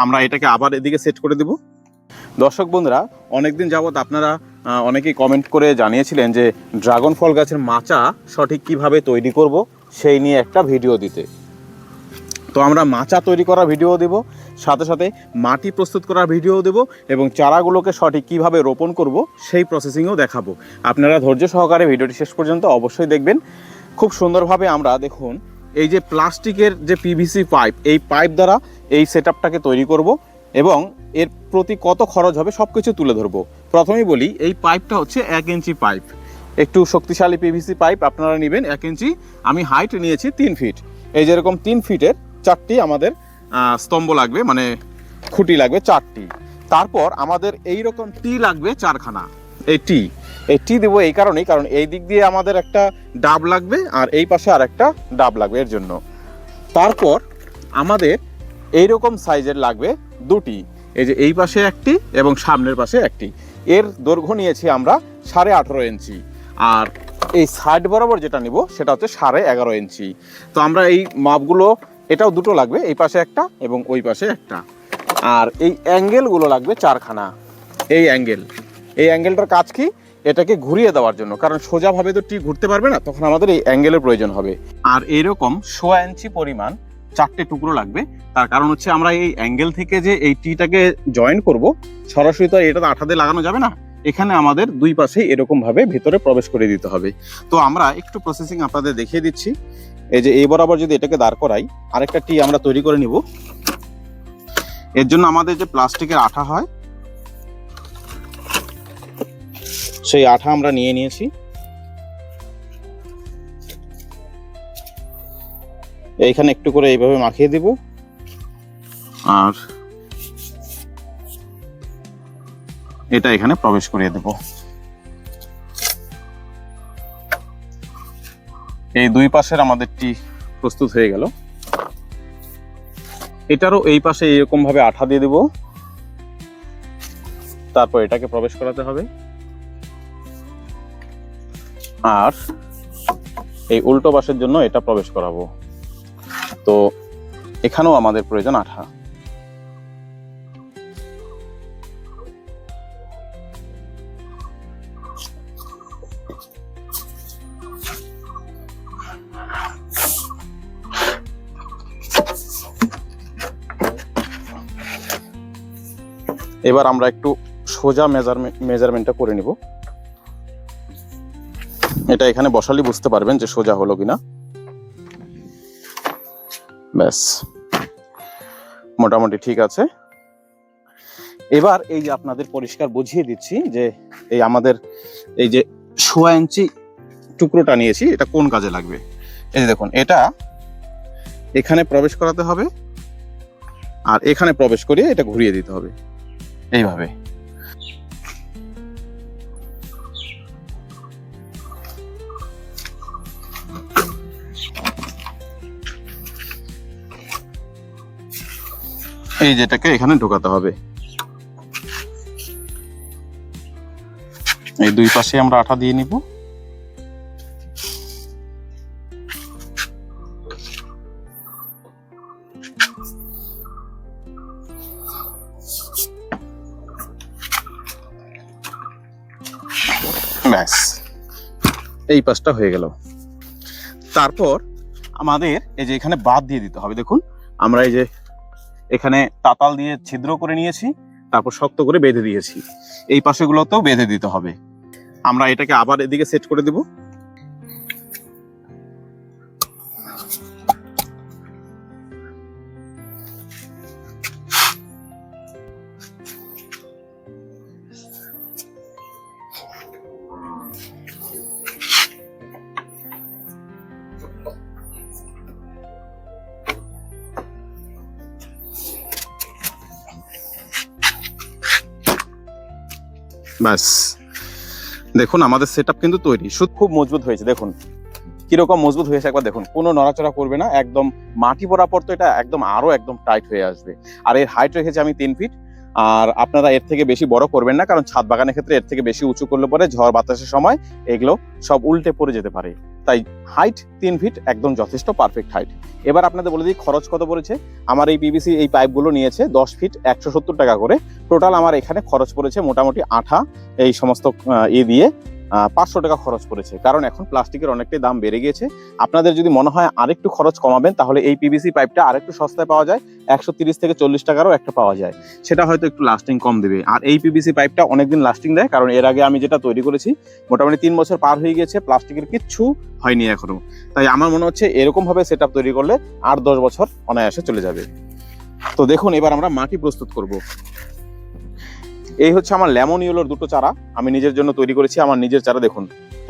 আমরা এটাকে আবার এদিকে সেট করে দেব। দর্শক বন্ধুরা, অনেকদিন যাবৎ আপনারা অনেকেই কমেন্ট করে জানিয়েছিলেন যে ড্রাগন ফল গাছের মাচা সঠিক কিভাবে তৈরি করব সেই নিয়ে একটা ভিডিও দিতে। তো আমরা মাচা তৈরি করার ভিডিও দেব, সাথে সাথে মাটি প্রস্তুত করার ভিডিও দেব এবং চারাগুলোকে সঠিক কিভাবে রোপণ করব সেই প্রসেসিংও দেখাবো। আপনারা ধৈর্য সহকারে ভিডিওটি শেষ পর্যন্ত অবশ্যই দেখবেন। খুব সুন্দরভাবে আমরা দেখুন এই যে প্লাস্টিকের যে পিভিসি পাইপ, এই পাইপ দ্বারা এই সেটআপটাকে তৈরি করব এবং এর প্রতি কত খরচ হবে সব কিছু তুলে ধরবো। প্রথমেই বলি, এই পাইপটা হচ্ছে 1 ইঞ্চি পাইপ, একটু শক্তিশালী পিভিসি পাইপ আপনারা নেবেন 1 ইঞ্চি। আমি হাইট নিয়েছি 3 ফিট। এই যেরকম 3 ফিটের 4টি আমাদের স্তম্ভ লাগবে, মানে খুঁটি লাগবে 4টি। তারপর আমাদের এই রকম টি লাগবে 4খানা। এই টি দেবো এই কারণেই, কারণ এই দিক দিয়ে আমাদের একটা ডাব লাগবে আর এই পাশে আর একটা ডাব লাগবে এর জন্য। তারপর আমাদের এই রকম সাইজের লাগবে 2টি, এই যে এই পাশে একটি এবং সামনের পাশে একটি। এর দৈর্ঘ্য নিয়েছি আমরা 18.5 ইঞ্চি, আর এই সাইড বরাবর যেটা নিব সেটা হচ্ছে 11.5 ইঞ্চি। তো আমরা এই মাপগুলো, এটাও 2টো লাগবে, এই পাশে একটা এবং ওই পাশে একটা। আর এই অ্যাঙ্গেলগুলো লাগবে 4খানা। এই অ্যাঙ্গেলটার কাজ কি? এটাকে ঘুরিয়ে দেওয়ার জন্য, কারণ সোজাভাবে তো টি ঘুরতে পারবে না, তখন আমাদের এই অ্যাঙ্গেলের প্রয়োজন হবে। আর এইরকম 1.25 ইঞ্চি পরিমাণ 4টে টুকরো লাগবে। তার কারণ হচ্ছে আমরা এই অ্যাঙ্গেল থেকে যে এই টিটাকে জয়েন করব, সরাসরি তো এটা তো আঠা দিয়ে লাগানো যাবে না, এখানে আমাদের দুই পাশে এরকম ভাবে ভিতরে প্রবেশ করে দিতে হবে। তো আমরা একটু প্রসেসিং আপনাদের দেখিয়ে দিচ্ছি। এই যে এই বরাবর যদি এটাকে দাঁড় করাই, আরেকটা টি আমরা তৈরি করে নিব। এর জন্য আমাদের যে প্লাস্টিকের আঠা হয়, সেই আঠা আমরা নিয়ে নিয়েছি। এইখানে একটু করে এইভাবে মাখিয়ে দিব আর এটা এখানে প্রবেশ করিয়ে দেব। এই দুই পাশের আমাদের টি প্রস্তুত হয়ে গেল। এটারও এই পাশে এরকম ভাবে আঠা দিয়ে দেব, তারপর এটাকে প্রবেশ করাতে হবে। আর এই উল্টো পাশের জন্য এটা প্রবেশ করাবো। তো এখানেও আমাদের প্রয়োজন আঠা। এবার আমরা একটু সোজা মেজারমেন্টটা করে নিব। এটা এখানে বসালে বুঝতে পারবেন যে সোজা হলো কিনা। ব্যাস, মোটামুটি ঠিক আছে। এবার এই যে আপনাদের পরিষ্কার বুঝিয়ে দিচ্ছি যে এই আমাদের এই যে 1.25 ইঞ্চি টুকরোটা নিয়েছি, এটা কোন কাজে লাগবে। এই যে দেখুন, এটা এখানে প্রবেশ করাতে হবে আর এখানে প্রবেশ করিয়ে এটা ঘুরিয়ে দিতে হবে এইভাবে। এই যেটাকে এখানে ঢোকাতে হবে। এই দুই পাশে আমরা আঠা দিয়ে নিব। ব্যাস, এই পাশটা হয়ে গেল। তারপর আমাদের এই যে এখানে বাদ দিয়ে দিতে হবে। দেখুন, আমরা এই যে এখানে তাতাল দিয়ে ছিদ্র করে নিয়েছি, তারপর শক্ত করে বেঁধে দিয়েছি। এই পাশেগুলোতেও বেঁধে দিতে হবে। আমরা এটাকে আবার এদিকে সেট করে দেব। ব্যাস, দেখুন আমাদের সেটআপ কিন্তু তৈরি। শুধু খুব মজবুত হয়েছে। দেখুন কিরকম মজবুত হয়েছে, একবার দেখুন। কোনো নড়াচড়া করবে না, একদম মাটি বরাবর। তো এটা একদম আরো একদম টাইট হয়ে আসবে। আর এর হাইট রেখেছি আমি 3 ফিট। আর আপনারা এর থেকে বেশি বড় করবেন না, কারণ ছাদ বাগানের ক্ষেত্রে এর থেকে বেশি উঁচু করলে পরে ঝড় বাতাসের সময় এগুলো সব উল্টে পড়ে যেতে পারে। তাই হাইট 3 ফিট একদম যথেষ্ট পারফেক্ট হাইট। এবার আপনাদের বলে দিই খরচ কত পড়েছে। আমার এই পিভিসি এই পাইপগুলো নিয়েছে 10 ফিট 170 টাকা করে। টোটাল আমার এখানে খরচ পড়েছে মোটামুটি আঠা এই সমস্ত দিয়ে 500 টাকা খরচ পড়েছে, কারণ এখন প্লাস্টিকের অনেকটাই দাম বেড়ে গিয়েছে। আপনাদের যদি মনে হয় আরেকটু খরচ কমাবেন, তাহলে এই পিভিসি পাইপটা আরেকটু সস্তায় পাওয়া যায়, 130 থেকে 40 টাকারও একটা পাওয়া যায়, সেটা হয়তো একটু লাস্টিং কম দেবে। আর এই পিভিসি পাইপটা অনেকদিন লাস্টিং দেয়, কারণ এর আগে আমি যেটা তৈরি করেছি মোটামুটি 3 বছর পার হয়ে গিয়েছে, প্লাস্টিকের কিচ্ছু হয়নি এখনো। তাই আমার মনে হচ্ছে এরকম ভাবে সেট আপ তৈরি করলে 8-10 বছর অনায়াসে চলে যাবে। তো দেখুন এবার আমরা মাটি প্রস্তুত করব। এই হচ্ছে আমার লেমন ইয়েলোর দুটো চারা, আমি নিজের জন্য তৈরি করেছি। আমার নিজের চারা দেখুন,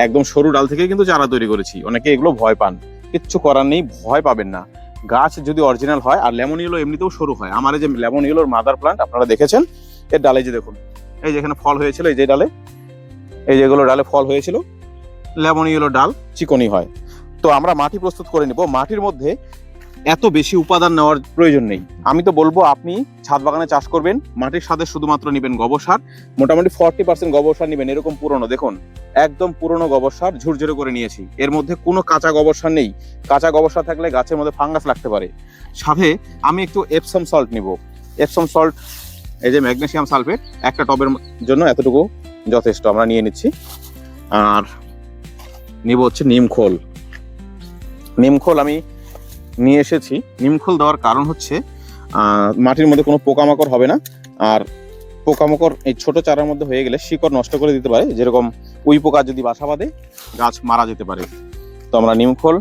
একদম সরু ডাল থেকে কিন্তু চারা তৈরি করেছি। অনেকে এগুলো ভয় পান, কিচ্ছু করার নেই, ভয় পাবেন না। গাছ যদি অরিজিনাল হয়, আর লেমন ইয়েলো এমনিতেও সরু হয়। আমার এই যে লেমন ইয়েলোর মাদার প্লান্ট আপনারা দেখেছেন, এর ডালে যে দেখুন, এই যে এখানে ফল হয়েছিল, এই যে ডালে, এই যেগুলো ডালে ফল হয়েছিল, লেমন ইয়েলো ডাল চিকনি হয়। তো আমরা মাটি প্রস্তুত করে নিব। মাটির মধ্যে এত বেশি উপাদান নেওয়ার প্রয়োজন নেই। আমি তো বলবো আপনি ছাদ বাগানে চাষ করবেন, মাটির সাথে শুধুমাত্র নেবেন গোবর সার, মোটামুটি 40% গোবর সার নেবেন। এরকম পুরনো, দেখুন একদম পুরনো গোবর সার ঝুরঝুরে করে নিয়েছি। এর মধ্যে কোনো কাঁচা গোবর সার নেই। কাঁচা গোবর সার থাকলে গাছের মধ্যে ফাঙ্গাস লাগতে পারে। সাথে আমি একটু এপসম সল্ট নিব। এপসম সল্ট, এই যে ম্যাগনেসিয়াম সালফেট, একটা টবের জন্য এতটুকু যথেষ্ট, আমরা নিয়ে নিচ্ছি। আর নিব হচ্ছে নিমখোল। নিমখোল আমি নিয়ে এসেছি। নিমখোল দেওয়ার কারণ হচ্ছে মাটির মধ্যে কোনো পোকামাকড় হবে না। আর পোকামাকড় এই ছোট চারার মধ্যে হয়ে গেলে শিকড় নষ্ট করে দিতে পারে, যেরকম উই পোকা যদি বাসা বাঁধে গাছ মারা যেতে পারে। তো আমরা নিমখোল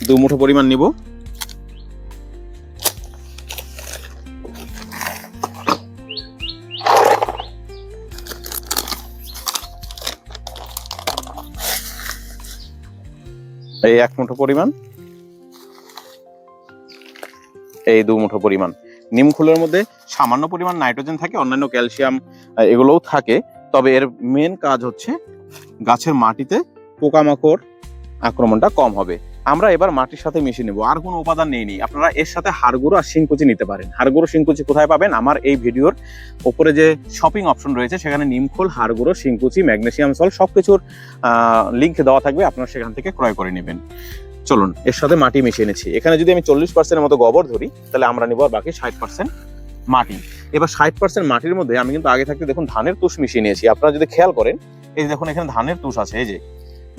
2 মুঠো পরিমাণ নিব। এই 1 মুঠো পরিমাণ, এই 2 মুঠো পরিমাণ। নিমখোলের মধ্যে সামান্য পরিমাণ নাইট্রোজেন থাকে, অন্যান্য ক্যালসিয়াম এগুলোও থাকে। তবে এর মেন কাজ হচ্ছে গাছের মাটিতে পোকামাকড় আক্রমণটা কম হবে। আমরা এবার মাটির সাথে মিশিয়ে নেব। আর কোনো উপাদান নেই। আপনারা এর সাথে হাড়গুঁড়ো আর শিংকুচি নিতে পারেন। হাড়গুঁড়ো শিংকুচি কোথায় পাবেন? আমার এই ভিডিওর উপরে যে শপিং অপশন রয়েছে সেখানে নিমখোল, হাড়গুঁড়ো, শিংকুচি, ম্যাগনেসিয়াম সল্ট সবকিছুর লিঙ্ক দেওয়া থাকবে, আপনারা সেখান থেকে ক্রয় করে নেবেন। চলুন এর সাথে মাটি মিশিয়ে নিচ্ছি। এখানে যদি আমি 40% মতো গোবর ধরি, তাহলে আমরা নিব আর বাকি 60% মাটি। এবার 60% মাটির মধ্যে আমি কিন্তু আগে থাকতে দেখুন ধানের তুষ মিশিয়ে নিয়েছি। আপনারা যদি খেয়াল করেন, এই যে দেখুন এখানে ধানের তুষ আছে। এই যে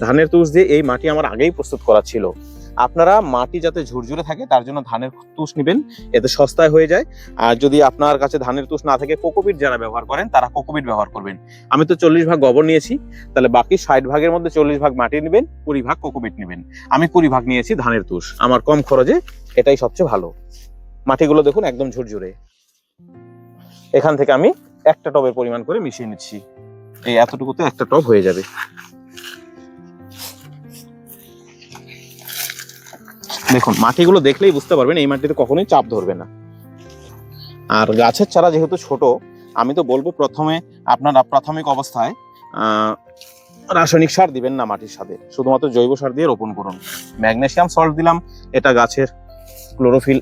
ধানের তুষ দিয়ে এই মাটি আমার আগেই প্রস্তুত করা ছিল। আপনারা মাটি যাতে ঝুরঝুরে থাকে তার জন্য ধানের তুষ নেবেন, এতে সস্তায় হয়ে যায়। আর যদি আপনার কাছে ধানের তুষ না থাকে, কোকোপিট যারা ব্যবহার করেন তারা কোকোপিট ব্যবহার করবেন। আমি তো 40 ভাগ গোবর নিয়েছি, তাহলে বাকি 60 ভাগের মধ্যে 40 ভাগ মাটি নেবেন, 20 ভাগ কোকোপিট নেবেন। আমি 20 ভাগ নিয়েছি ধানের তুষ, আমার কম খরচে এটাই সবচেয়ে ভালো। মাটিগুলো দেখুন একদম ঝুরঝুরে। এখান থেকে আমি একটা টবের পরিমাণ করে মিশিয়ে নিচ্ছি। এই এতটুকুতে একটা টব হয়ে যাবে। দেখুন মাটিগুলো দেখলেই বুঝতে পারবেন এই মাটিতে কখনোই চাপ ধরবে না। আর গাছের চারা যেহেতু ছোট, আমি তো বলবো প্রথমে আপনারা প্রাথমিক অবস্থায় রাসায়নিক সার দিবেন না মাটির সাথে, শুধুমাত্র জৈব সার দিয়ে রোপণ করুন। ম্যাগনেসিয়াম সল্ট দিলাম, এটা গাছের ক্লোরোফিল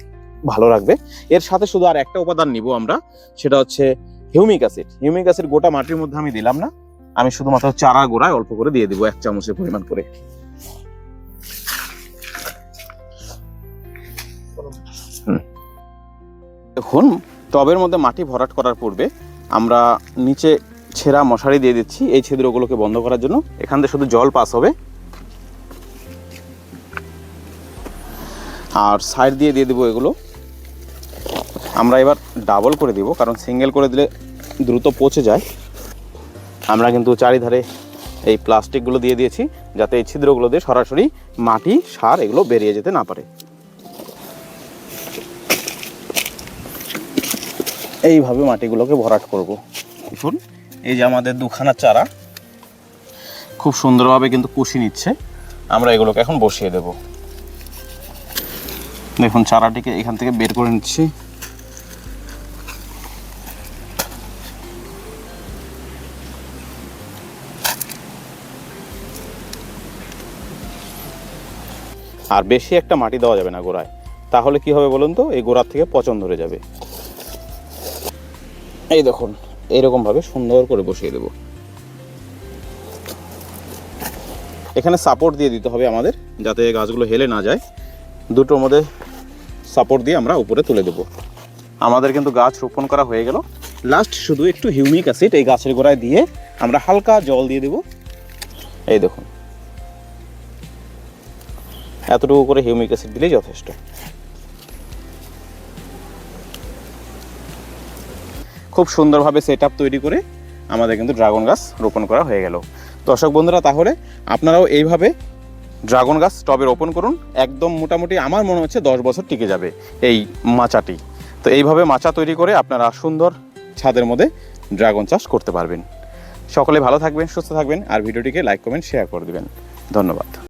ভালো রাখবে। এর সাথে শুধু আর একটা উপাদান নিব আমরা, সেটা হচ্ছে হিউমিক অ্যাসিড। হিউমিক অ্যাসিড গোটা মাটির মধ্যে আমি দিলাম না, আমি শুধুমাত্র চারা গোড়ায় অল্প করে দিয়ে দিব, 1 চামচের পরিমাণ করে। দেখুন টবের মধ্যে মাটি ভরাট করার পূর্বে আমরা নিচে ছেঁড়া মশারি দিয়ে দিচ্ছি এই ছিদ্রগুলোকে বন্ধ করার জন্য। এখান থেকে শুধু জল পাস হবে। আর সাইড দিয়ে দেবো এগুলো। আমরা এবার ডাবল করে দিব, কারণ সিঙ্গেল করে দিলে দ্রুত পচে যায়। আমরা কিন্তু চারিধারে এই প্লাস্টিকগুলো দিয়ে দিয়েছি, যাতে এই ছিদ্রগুলো দিয়ে সরাসরি মাটি, সার এগুলো বেরিয়ে যেতে না পারে। এইভাবে মাটিগুলোকে ভরাট করব। দেখুন এই যে আমাদের 2খানা চারা খুব সুন্দরভাবে কিন্তু কুশি নিচ্ছে। আমরা এগুলোকে এখন বসিয়ে দেব। দেখুন চারাটিকে এখান থেকে বের করে নিচ্ছি। আর বেশি একটা মাটি দেওয়া যাবে না গোড়ায়, তাহলে কি হবে বলুন তো, এই গোড়ার থেকে পচন ধরে যাবে। এই দেখুন এইরকমভাবে সুন্দর করে বসিয়ে দেব। এখানে সাপোর্ট দিয়ে দিতে হবে আমাদের, যাতে গাছগুলো হেলে না যায়। দুটোর মধ্যে সাপোর্ট দিয়ে আমরা উপরে তুলে দেব। আমাদের কিন্তু গাছ রোপণ করা হয়ে গেল। লাস্ট শুধু একটু হিউমিক অ্যাসিড এই গাছের গোড়ায় দিয়ে আমরা হালকা জল দিয়ে দেব। এই দেখুন এতটুকু করে হিউমিক অ্যাসিড দিলেই যথেষ্ট। খুব সুন্দরভাবে সেট আপ তৈরি করে আমাদের কিন্তু ড্রাগন গাছ রোপণ করা হয়ে গেল। দর্শক বন্ধুরা, তাহলে আপনারাও এইভাবে ড্রাগন গাছ টবে রোপণ করুন। একদম মোটামুটি আমার মনে হচ্ছে 10 বছর টিকে যাবে এই মাচাটি। তো এইভাবে মাচা তৈরি করে আপনারা সুন্দর ছাদের মধ্যে ড্রাগন চাষ করতে পারবেন। সকলে ভালো থাকবেন, সুস্থ থাকবেন, আর ভিডিওটিকে লাইক কমেন্ট শেয়ার করে দেবেন। ধন্যবাদ।